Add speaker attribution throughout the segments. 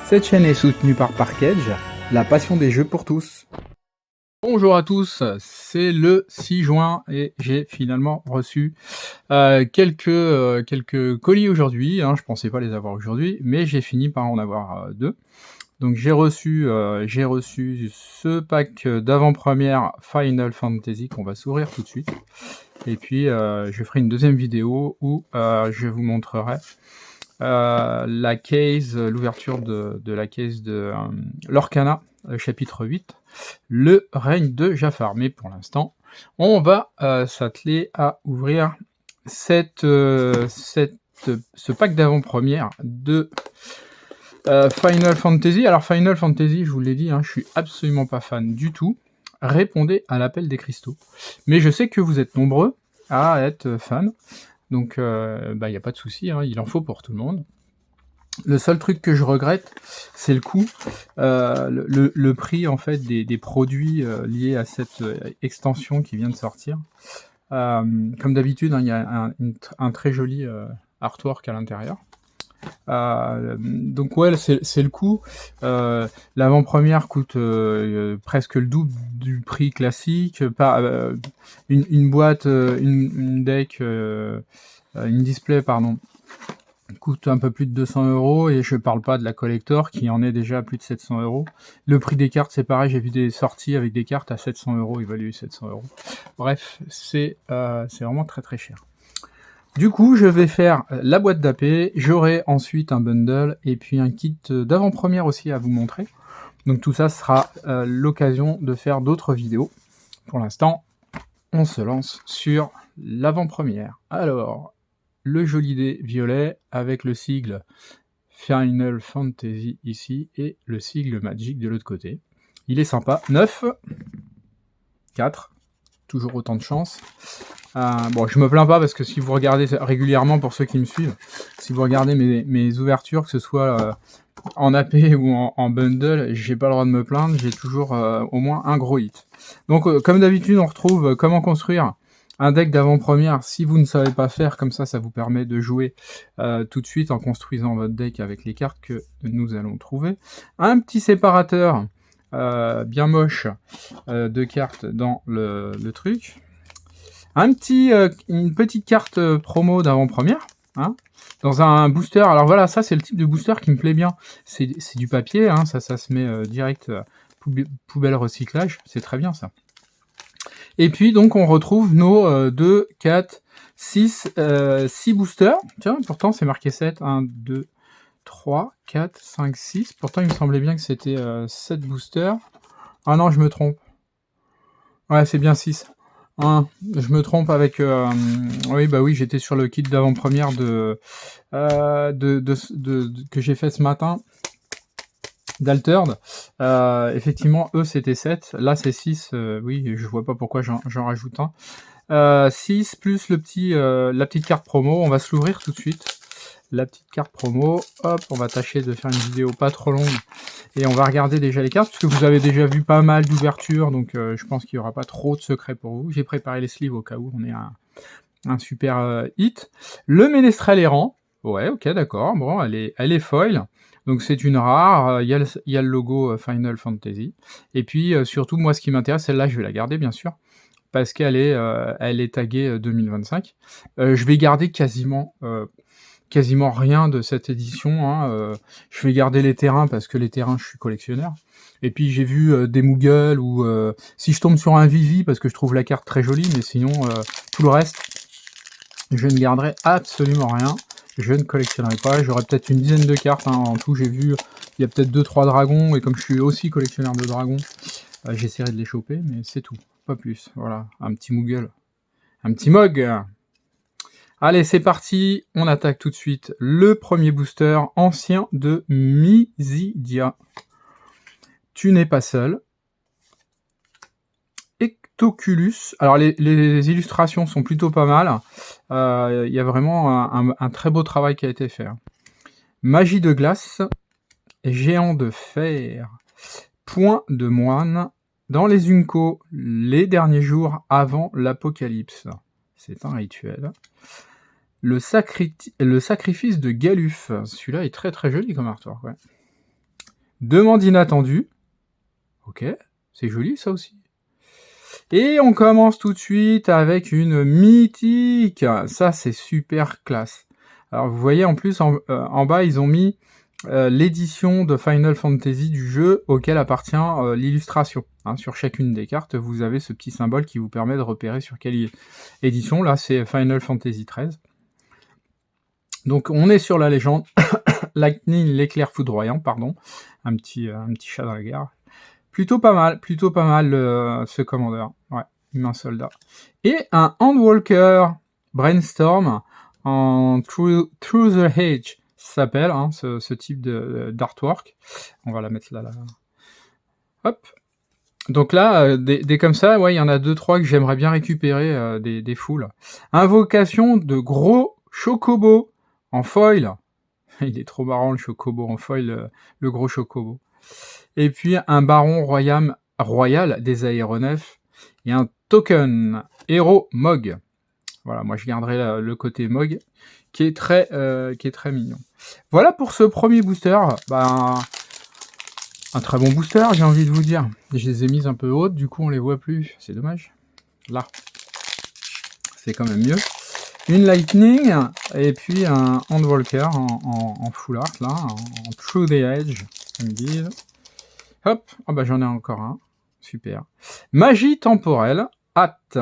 Speaker 1: Cette chaîne est soutenue par Parkedge, la passion des jeux pour tous. Bonjour à tous, c'est le 6 juin et j'ai finalement reçu quelques colis aujourd'hui. Je pensais pas les avoir aujourd'hui, mais j'ai fini par en avoir deux. Donc j'ai reçu ce pack d'avant-première Final Fantasy qu'on va s'ouvrir tout de suite. Et puis je ferai une deuxième vidéo où je vous montrerai la case, l'ouverture de la case de l'Orcana, chapitre 8, le règne de Jafar. Mais pour l'instant, on va s'atteler à ouvrir ce pack d'avant-première de Final Fantasy. Alors Final Fantasy, je vous l'ai dit, je suis absolument pas fan du tout. Répondez à l'appel des cristaux. Mais je sais que vous êtes nombreux à être fans. Donc, y a pas de souci, il en faut pour tout le monde. Le seul truc que je regrette, c'est le coût, le prix en fait des produits liés à cette extension qui vient de sortir. Comme d'habitude, il y a un très joli artwork à l'intérieur. Donc ouais, c'est le coût. L'avant-première coûte presque le double du prix classique. Une boîte, une deck, une display, pardon, coûte un peu plus de 200 €, et je parle pas de la collector qui en est déjà à plus de 700 €. Le prix des cartes, c'est pareil, j'ai vu des sorties avec des cartes à 700 €, évaluées 700 €. Bref, c'est vraiment très très cher. Du coup, je vais faire la boîte d'AP, j'aurai ensuite un bundle et puis un kit d'avant-première aussi à vous montrer. Donc tout ça sera l'occasion de faire d'autres vidéos. Pour l'instant, on se lance sur l'avant-première. Alors, le joli dé violet avec le sigle Final Fantasy ici et le sigle Magic de l'autre côté. Il est sympa. 9, 4, toujours autant de chance. Bon, je me plains pas parce que si vous regardez régulièrement, pour ceux qui me suivent, si vous regardez mes ouvertures, que ce soit en AP ou en bundle, j'ai pas le droit de me plaindre, j'ai toujours au moins un gros hit. Donc comme d'habitude, on retrouve comment construire un deck d'avant-première. Si vous ne savez pas faire, comme ça vous permet de jouer tout de suite en construisant votre deck avec les cartes que nous allons trouver. Un petit séparateur bien moche de cartes dans le truc. Une petite carte promo d'avant-première, dans un booster. Alors voilà, ça c'est le type de booster qui me plaît bien. C'est du papier, ça se met direct poubelle recyclage, c'est très bien ça. Et puis donc on retrouve nos 2, 4, 6 boosters. Tiens, pourtant c'est marqué 7, 1, 2, 3, 4, 5, 6. Pourtant il me semblait bien que c'était 7 boosters. Ah non, je me trompe. Ouais, c'est bien 6. Je me trompe avec... oui, j'étais sur le kit d'avant-première que j'ai fait ce matin, d'Altered. Effectivement, eux, c'était 7. Là, c'est 6. Oui, je vois pas pourquoi j'en rajoute un. 6 plus la petite carte promo. On va se l'ouvrir tout de suite. La petite carte promo. Hop, on va tâcher de faire une vidéo pas trop longue. Et on va regarder déjà les cartes, parce que vous avez déjà vu pas mal d'ouvertures, donc je pense qu'il n'y aura pas trop de secrets pour vous. J'ai préparé les sleeves au cas où on est un super hit. Le Ménestrel errant. Ouais, ok, d'accord. Bon, elle est foil. Donc c'est une rare. Il y a le logo Final Fantasy. Et puis surtout, moi, ce qui m'intéresse, celle-là, je vais la garder, bien sûr, parce qu'elle est taguée 2025. Je vais garder quasiment rien de cette édition. Je vais garder les terrains parce que les terrains, je suis collectionneur. Et puis j'ai vu des Moogle ou si je tombe sur un Vivi parce que je trouve la carte très jolie, mais sinon tout le reste, je ne garderai absolument rien. Je ne collectionnerai pas. J'aurai peut-être une dizaine de cartes en tout. J'ai vu, il y a peut-être 2-3 dragons, et comme je suis aussi collectionneur de dragons, j'essaierai de les choper, mais c'est tout, pas plus. Voilà, un petit Moogle, un petit Mog. Allez, c'est parti, on attaque tout de suite le premier booster, ancien de Mysidia. Tu n'es pas seul. Ectoculus. Alors, les illustrations sont plutôt pas mal. Il y a vraiment un très beau travail qui a été fait. Magie de glace, géant de fer, point de moine, dans les Unco, les derniers jours avant l'apocalypse. C'est un rituel. Le sacrifice de Galuf. Celui-là est très très joli comme artwork. Ouais. Demande inattendue. Ok, c'est joli ça aussi. Et on commence tout de suite avec une mythique. Ça, c'est super classe. Alors, vous voyez, en plus, en bas, ils ont mis l'édition de Final Fantasy du jeu auquel appartient l'illustration. Hein, sur chacune des cartes, vous avez ce petit symbole qui vous permet de repérer sur quelle édition. Là, c'est Final Fantasy XIII. Donc, on est sur la légende. Lightning, l'éclair foudroyant, pardon. Un petit chat dans la gare. Plutôt pas mal ce commandeur. Ouais, humain soldat. Et un Handwalker Brainstorm en Through the Hedge, ça s'appelle, hein, ce type d'artwork. On va la mettre là. Hop. Donc là, des comme ça, ouais, il y en a 2-3 que j'aimerais bien récupérer, des foules. Invocation de gros chocobo en foil. Il est trop marrant le chocobo en foil, le gros chocobo. Et puis un baron royal des aéronefs et un token héros Mog. Voilà, moi je garderai le côté Mog qui est très mignon. Voilà pour ce premier booster. Un très bon booster, j'ai envie de vous dire. Je les ai mises un peu hautes, du coup on les voit plus. C'est dommage. Là, c'est quand même mieux. Une Lightning et puis un Handwalker en full art là, en Through the Edge, comme ils disent. Hop, ah bah j'en ai encore un, super. Magie temporelle, hâte,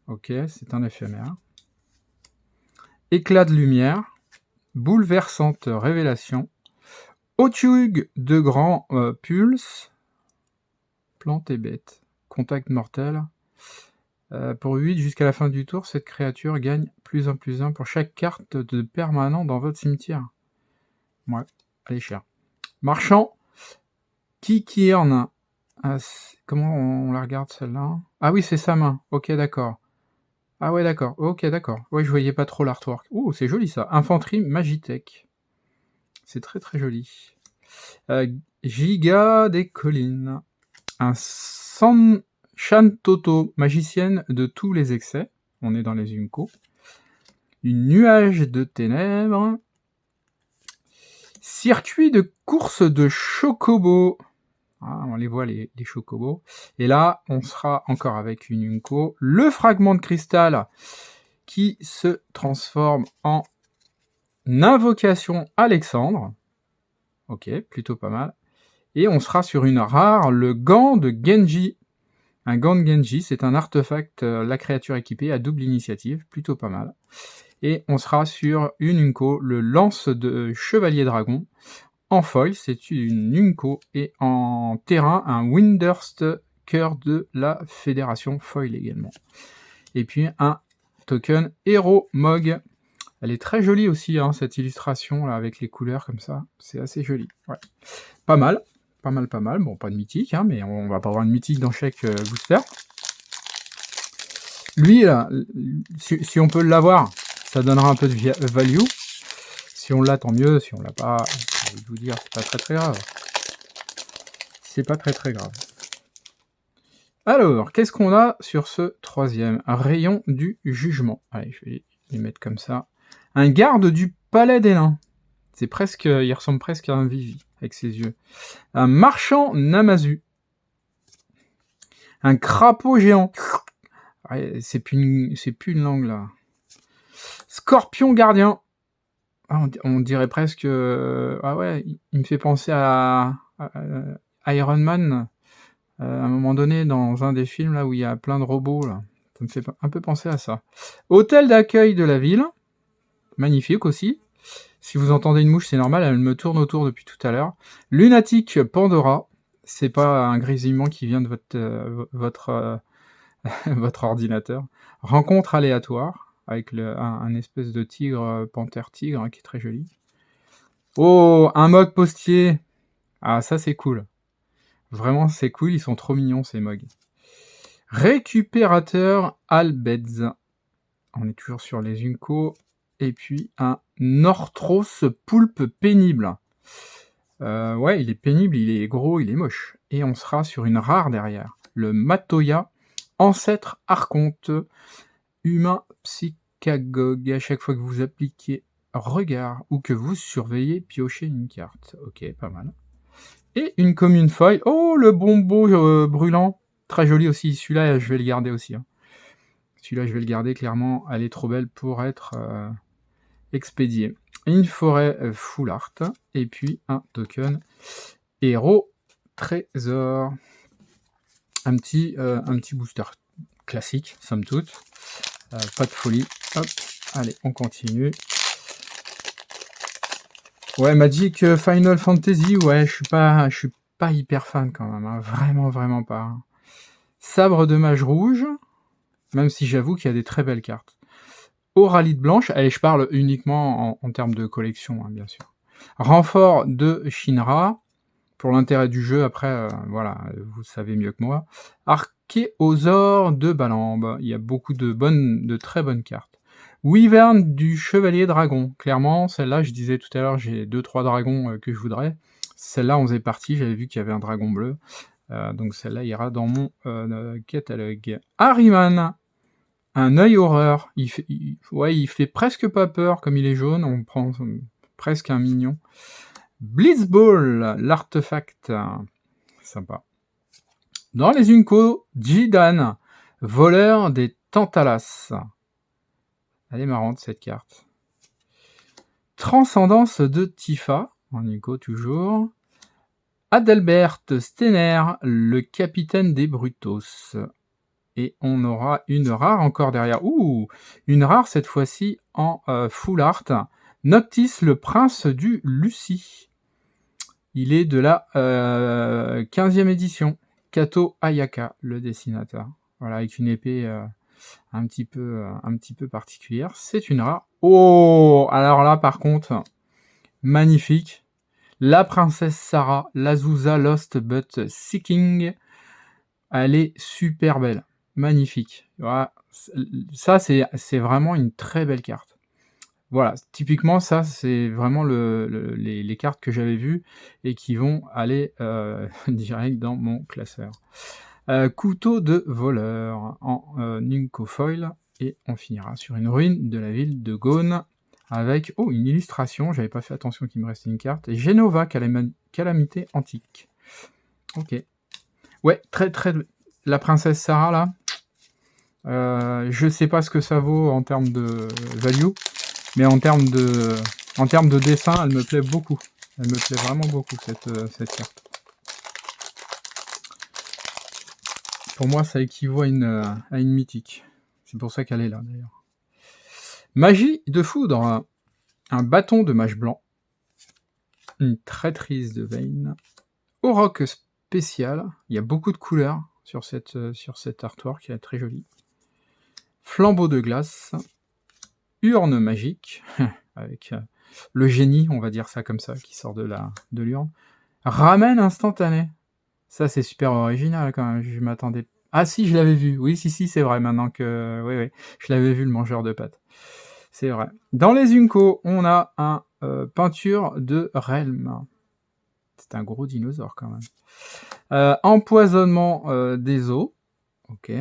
Speaker 1: ok, c'est un éphémère. Éclat de lumière, bouleversante révélation, Otyug de grand pulse, plante et bête, contact mortel. Pour 8 jusqu'à la fin du tour, cette créature gagne +1 +1 pour chaque carte de permanent dans votre cimetière. Ouais, elle est chère. Marchand, Kikirn. Comment on la regarde celle-là? Ah oui, c'est sa main. Ok, d'accord. Ah ouais, d'accord. Ok, d'accord. Ouais, je voyais pas trop l'artwork. Ouh, c'est joli ça. Infanterie Magitech. C'est très très joli. Giga des collines. Un Shantoto, magicienne de tous les excès. On est dans les Unco. Une nuage de ténèbres. Circuit de course de chocobo. Ah, on les voit, les chocobos. Et là, on sera encore avec une Unco. Le fragment de cristal qui se transforme en invocation Alexandre. Ok, plutôt pas mal. Et on sera sur une rare, le gant de Genji. Un gant de Genji, c'est un artefact, la créature équipée à double initiative. Plutôt pas mal. Et on sera sur une Unco, le lance de Chevalier Dragon. En foil, c'est une Unco, et en terrain, un Windurst, cœur de la Fédération Foil également. Et puis un token Hero Mog. Elle est très jolie aussi, hein, cette illustration là, avec les couleurs comme ça. C'est assez joli. Ouais. Pas mal. Bon, pas de mythique, hein, mais on va pas avoir une mythique dans chaque booster. Lui, là, si on peut l'avoir, ça donnera un peu de value. Si on l'a, tant mieux. Si on l'a pas, j'ai envie de vous dire, c'est pas très grave. C'est pas très grave. Alors, qu'est-ce qu'on a sur ce troisième? Un rayon du jugement. Allez, je vais les mettre comme ça. Un garde du palais des nains. C'est presque, il ressemble presque à un Vivi avec ses yeux. Un marchand Namazu. Un crapaud géant. C'est plus une langue là. Scorpion gardien. Ah, on dirait presque. Ah ouais, il me fait penser à Iron Man. À un moment donné, dans un des films là où il y a plein de robots, là. Ça me fait un peu penser à ça. Hôtel d'accueil de la ville. Magnifique aussi. Si vous entendez une mouche, c'est normal, elle me tourne autour depuis tout à l'heure. Lunatique Pandora. C'est pas un grésillement qui vient de votre ordinateur. Rencontre aléatoire, avec un espèce de tigre, panthère tigre, hein, qui est très joli. Oh, un Mog postier. Ah, ça c'est cool. Vraiment, c'est cool, ils sont trop mignons ces Mogs. Récupérateur Albeds. On est toujours sur les Unco. Et puis un Northros poulpe pénible. Ouais, il est pénible, il est gros, il est moche. Et on sera sur une rare derrière. Le Matoya, ancêtre archonte, humain psychagogue. À chaque fois que vous appliquez regard ou que vous surveillez, piochez une carte. Ok, pas mal. Et une commune foil. Oh, le bonbon brûlant. Très joli aussi. Celui-là, je vais le garder aussi. Hein. Celui-là, je vais le garder clairement. Elle est trop belle pour être expédiée. Une forêt full art. Et puis un token héros trésor. Un petit booster classique, somme toute. Pas de folie. Hop. Allez, on continue. Ouais, Magic Final Fantasy, ouais, je suis pas hyper fan quand même, hein. Vraiment pas. Hein. Sabre de mage rouge, même si j'avoue qu'il y a des très belles cartes. Auralite blanche, allez, je parle uniquement en termes de collection, hein, bien sûr. Renfort de Shinra, pour l'intérêt du jeu, après, voilà, vous savez mieux que moi. Archéosaure de Balamb, il y a beaucoup de très bonnes cartes. Wyvern du Chevalier Dragon. Clairement, celle-là, je disais tout à l'heure, j'ai 2-3 dragons que je voudrais. Celle-là, on faisait partie, j'avais vu qu'il y avait un dragon bleu. Donc celle-là ira dans mon catalogue. Harryman, un œil horreur. Il fait presque pas peur, comme il est jaune, on prend presque un mignon. Blitzball, l'artefact. Sympa. Dans les Unco, Jidan, voleur des Tantalas. Elle est marrante cette carte. Transcendance de Tifa, en Unco toujours. Adalbert Stenner, le capitaine des Brutos. Et on aura une rare encore derrière. Ouh, une rare cette fois-ci en full art. Noctis, le prince du Lucie. Il est de la 15e édition. Kato Ayaka, le dessinateur. Voilà, avec une épée un petit peu particulière. C'est une rare. Oh, alors là, par contre, magnifique. La princesse Sarah, l'Azusa Lost But Seeking. Elle est super belle. Magnifique. Voilà. Ça, c'est vraiment une très belle carte. Voilà, typiquement, ça, c'est vraiment les cartes que j'avais vues et qui vont aller direct dans mon classeur. Couteau de voleur en Unco Foil, et on finira sur une ruine de la ville de Gaunes avec une illustration, j'avais pas fait attention qu'il me restait une carte, Genova, calamité antique. Ok. Ouais, très. La princesse Sarah, là, je sais pas ce que ça vaut en termes de value, mais en termes de dessin, elle me plaît beaucoup. Elle me plaît vraiment beaucoup, cette carte. Pour moi, ça équivaut à une mythique. C'est pour ça qu'elle est là, d'ailleurs. Magie de foudre. Un bâton de mage blanc. Une traîtrise de Vayne. Auroch spécial. Il y a beaucoup de couleurs sur cet artwork, qui est très joli. Flambeau de glace. Urne magique. Avec le génie, on va dire ça comme ça, qui sort de l'urne. Ramène instantané. Ça, c'est super original quand même. Je m'attendais. Ah si, je l'avais vu. Oui, si, c'est vrai. Maintenant que, oui, je l'avais vu, le mangeur de pâtes. C'est vrai. Dans les Unco, on a un peinture de Relm. C'est un gros dinosaure quand même. Empoisonnement des eaux. Ok.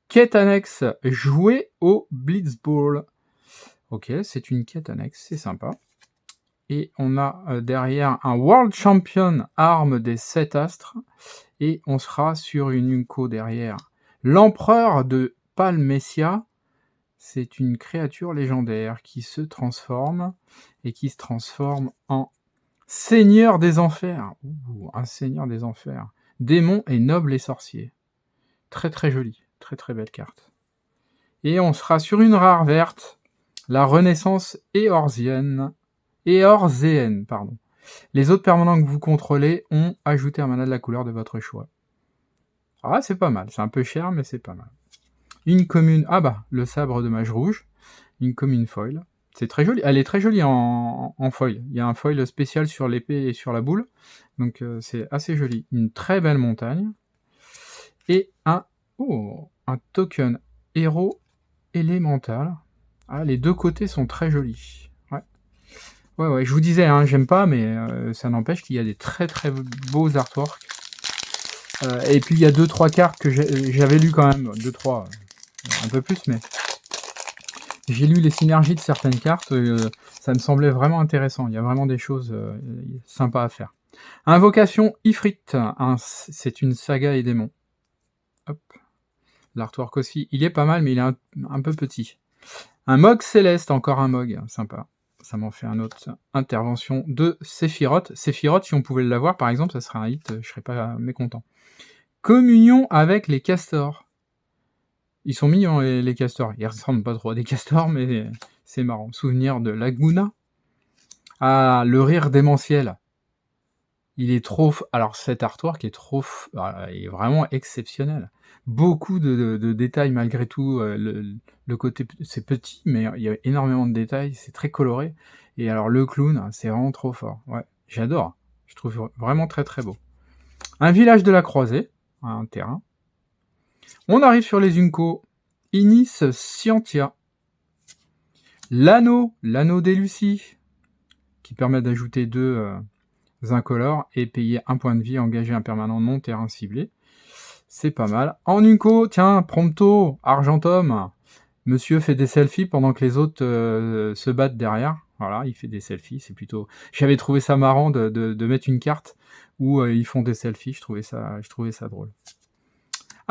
Speaker 1: Quête annexe, jouer au Blitzball. Ok, c'est une quête annexe, c'est sympa. Et on a derrière un World Champion arme des 7 astres. Et on sera sur une Unco derrière. L'empereur de Palmessia, c'est une créature légendaire qui se transforme en Seigneur des Enfers. Ouh, un Seigneur des Enfers. Démon et noble et sorcier. Très joli. Très belle carte. Et on sera sur une rare verte. La Renaissance éorzienne. Pardon. Les autres permanents que vous contrôlez ont ajouté un mana de la couleur de votre choix. Ah, c'est pas mal. C'est un peu cher, mais c'est pas mal. Une commune... Ah bah, le sabre de mage rouge. Une commune foil. C'est très joli. Elle est très jolie en foil. Il y a un foil spécial sur l'épée et sur la boule. Donc c'est assez joli. Une très belle montagne. Et un token héros élémental. Ah, les deux côtés sont très jolis. Ouais, je vous disais, hein, j'aime pas, mais ça n'empêche qu'il y a des très beaux artworks. Et puis il y a 2-3 cartes que j'avais lues quand même, 2-3, un peu plus, mais j'ai lu les synergies de certaines cartes, ça me semblait vraiment intéressant. Il y a vraiment des choses sympas à faire. Invocation Ifrit, c'est une saga et démon. Hop. L'artwork aussi, il est pas mal, mais il est un peu petit. Un Mog Céleste, encore un Mog, sympa. Ça m'en fait un autre. Intervention de Sephiroth. Sephiroth, si on pouvait l'avoir, par exemple, ça serait un hit, je serais pas mécontent. Communion avec les castors. Ils sont mignons, les castors. Ils ressemblent pas trop à des castors, mais c'est marrant. Souvenir de Laguna. Ah, le rire démentiel. Il est trop... Alors, cet artwork est il est vraiment exceptionnel. Beaucoup de détails malgré tout. Le côté... C'est petit, mais il y a énormément de détails. C'est très coloré. Et alors, le clown, c'est vraiment trop fort. Ouais, j'adore. Je trouve vraiment très très beau. Un village de la croisée. Un terrain. On arrive sur les Unco. Inis Scientia. L'anneau des Lucies, qui permet d'ajouter 2 incolores et payer 1 point de vie, engager un permanent non terrain ciblé. C'est pas mal. En Unco, tiens, Prompto, Argentum. Monsieur fait des selfies pendant que les autres se battent derrière. Voilà, il fait des selfies, c'est plutôt... J'avais trouvé ça marrant de mettre une carte où ils font des selfies, je trouvais ça drôle.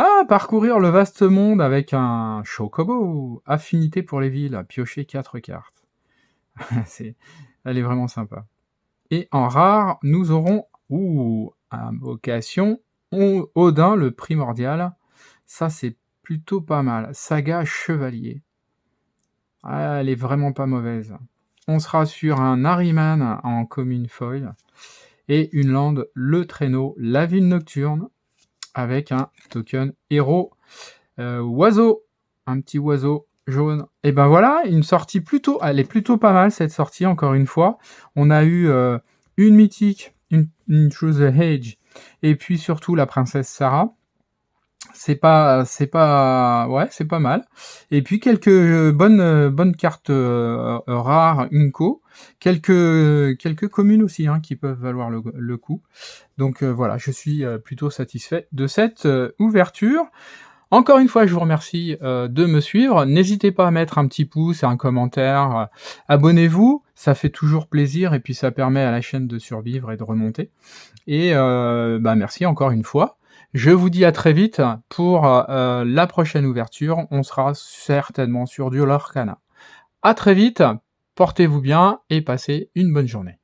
Speaker 1: Ah, parcourir le vaste monde avec un chocobo. Affinité pour les villes, piocher 4 cartes. Elle est vraiment sympa. Et en rare, nous aurons invocation Odin le primordial. Ça, c'est plutôt pas mal. Saga chevalier. Ah, elle est vraiment pas mauvaise. On sera sur un Ahriman en commune foil. Et une lande, le traîneau, la ville nocturne. Avec un token héros oiseau, un petit oiseau jaune. Et ben voilà, une sortie elle est plutôt pas mal cette sortie, encore une fois. On a eu une mythique, une Through the Age, et puis surtout la princesse Sarah. C'est pas mal. Et puis quelques bonnes cartes rares Unco, quelques communes aussi qui peuvent valoir le coup. Donc voilà, je suis plutôt satisfait de cette ouverture. Encore une fois, je vous remercie de me suivre. N'hésitez pas à mettre un petit pouce, un commentaire. Abonnez-vous, ça fait toujours plaisir et puis ça permet à la chaîne de survivre et de remonter. Et merci encore une fois. Je vous dis à très vite pour la prochaine ouverture. On sera certainement sur du Lorcana. À très vite, portez-vous bien et passez une bonne journée.